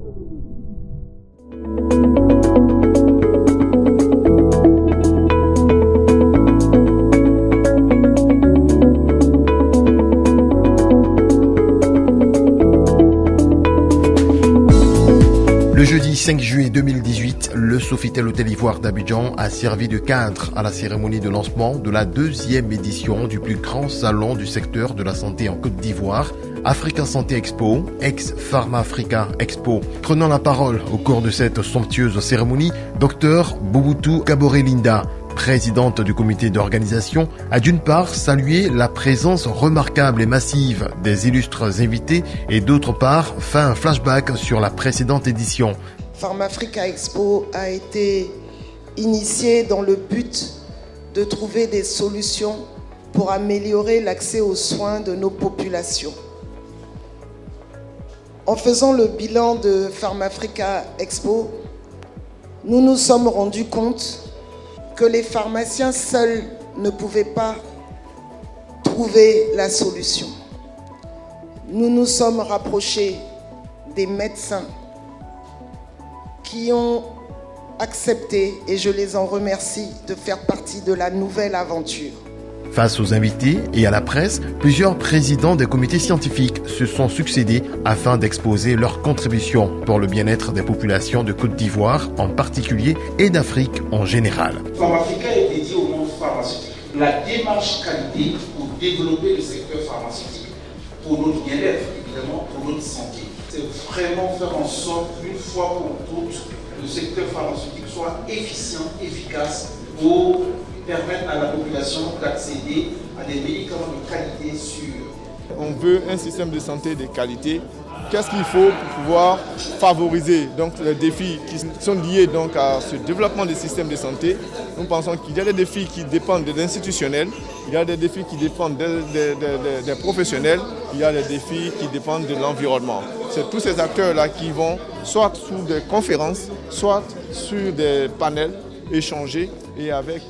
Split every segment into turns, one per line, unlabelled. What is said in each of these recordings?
Le jeudi 5 juillet 2018, le Sofitel Hôtel Ivoire d'Abidjan a servi de cadre à la cérémonie de lancement de la 2e édition du plus grand salon du secteur de la santé en Côte d'Ivoire, Africa Santé Expo, ex-Pharma Africa Expo. Prenant la parole au cours de cette somptueuse cérémonie, Dr Bouboutou Kabore-Linda, présidente du comité d'organisation, a d'une part salué la présence remarquable et massive des illustres invités et d'autre part fait un flashback sur la précédente édition.
Pharma Africa Expo a été initiée dans le but de trouver des solutions pour améliorer l'accès aux soins de nos populations. En faisant le bilan de Pharma Africa Expo, nous nous sommes rendus compte que les pharmaciens seuls ne pouvaient pas trouver la solution. Nous nous sommes rapprochés des médecins qui ont accepté, et je les en remercie, de faire partie de la nouvelle aventure.
Face aux invités et à la presse, plusieurs présidents des comités scientifiques se sont succédés afin d'exposer leurs contributions pour le bien-être des populations de Côte d'Ivoire en particulier et d'Afrique en général.
Pharma Africa est dédié au monde pharmaceutique. La démarche qualité pour développer le secteur pharmaceutique, pour notre bien-être, évidemment, pour notre santé. C'est vraiment faire en sorte, une fois pour toutes, que le secteur pharmaceutique soit efficient, efficace pour permettre à la population d'accéder à des médicaments de qualité sûrs.
On veut un système de santé de qualité. Qu'est-ce qu'il faut pour pouvoir favoriser donc, les défis qui sont liés donc, à ce développement des systèmes de santé? Nous pensons qu'il y a des défis qui dépendent de l'institutionnel, il y a des défis qui dépendent des professionnels, il y a des défis qui dépendent de l'environnement. C'est tous ces acteurs-là qui vont soit sur des conférences, soit sur des panels échanger et avec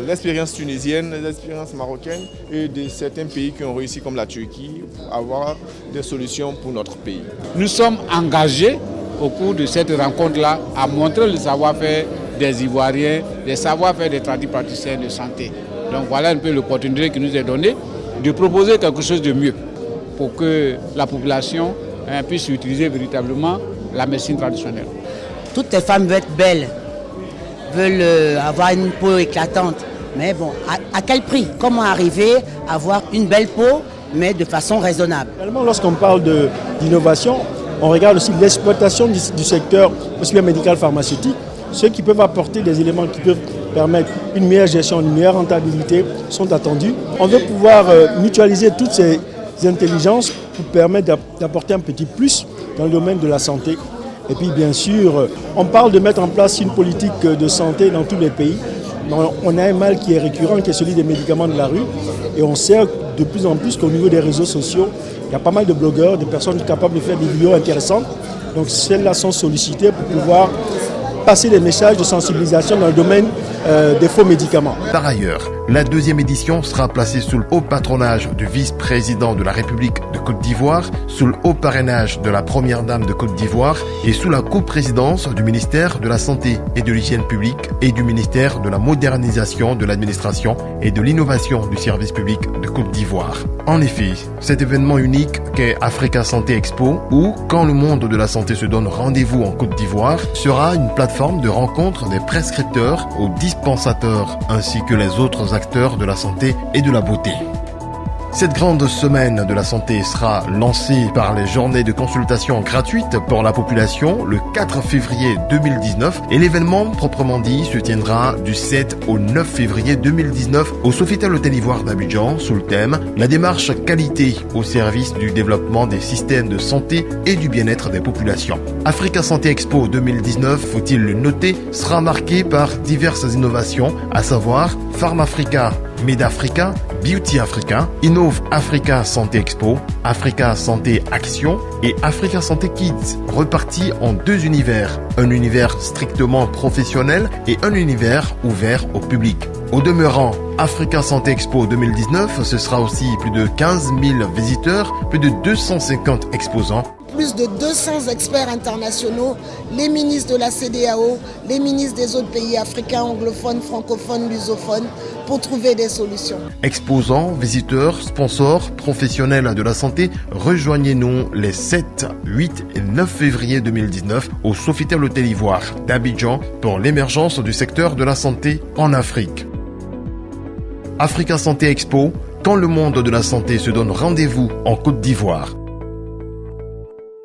l'expérience tunisienne, l'expérience marocaine et de certains pays qui ont réussi comme la Turquie, avoir des solutions pour notre pays.
Nous sommes engagés au cours de cette rencontre-là à montrer le savoir-faire des Ivoiriens, le savoir-faire des praticiens de santé. Donc voilà un peu l'opportunité qui nous est donnée de proposer quelque chose de mieux pour que la population puisse utiliser véritablement la médecine traditionnelle.
Toutes les femmes veulent être belles, veulent avoir une peau éclatante. Mais bon, à quel prix? Comment arriver à avoir une belle peau, mais de façon raisonnable?
Lorsqu'on parle d'innovation, on regarde aussi l'exploitation du secteur aussi bien médical pharmaceutique. Ceux qui peuvent apporter des éléments qui peuvent permettre une meilleure gestion, une meilleure rentabilité sont attendus. On veut pouvoir mutualiser toutes ces intelligences pour permettre d'apporter un petit plus dans le domaine de la santé. Et puis bien sûr, on parle de mettre en place une politique de santé dans tous les pays. On a un mal qui est récurrent, qui est celui des médicaments de la rue. Et on sait de plus en plus qu'au niveau des réseaux sociaux, il y a pas mal de blogueurs, de personnes capables de faire des vidéos intéressantes. Donc celles-là sont sollicitées pour pouvoir passer des messages de sensibilisation dans le domaine des faux médicaments.
Par ailleurs, la 2e édition sera placée sous le haut patronage du vice-président de la République de Côte d'Ivoire, sous le haut parrainage de la première dame de Côte d'Ivoire et sous la coprésidence du ministère de la Santé et de l'Hygiène publique et du ministère de la modernisation de l'administration et de l'innovation du service public de Côte d'Ivoire. En effet, cet événement unique qu'est Africa Santé Expo, où quand le monde de la santé se donne rendez-vous en Côte d'Ivoire, sera une plateforme de rencontre des prescripteurs aux dispensateurs ainsi que les autres acteurs de la santé et de la beauté. Cette grande semaine de la santé sera lancée par les journées de consultation gratuites pour la population le 4 février 2019 et l'événement proprement dit se tiendra du 7 au 9 février 2019 au Sofitel Hôtel Ivoire d'Abidjan sous le thème « La démarche qualité au service du développement des systèmes de santé et du bien-être des populations ». Africa Santé Expo 2019, faut-il le noter, sera marqué par diverses innovations, à savoir Pharma Africa, MedAfrica, Beauty Africa, Innove Africa Santé Expo, Africa Santé Action et Africa Santé Kids, repartis en 2 univers, un univers strictement professionnel et un univers ouvert au public. Au demeurant, Africa Santé Expo 2019, ce sera aussi plus de 15 000 visiteurs, plus de 250 exposants.
plus de 200 experts internationaux, les ministres de la CEDEAO, les ministres des autres pays africains, anglophones, francophones, lusophones, pour trouver des solutions.
Exposants, visiteurs, sponsors, professionnels de la santé, rejoignez-nous les 7, 8 et 9 février 2019 au Sofitel Hôtel Ivoire d'Abidjan pour l'émergence du secteur de la santé en Afrique. Africa Santé Expo, quand le monde de la santé se donne rendez-vous en Côte d'Ivoire.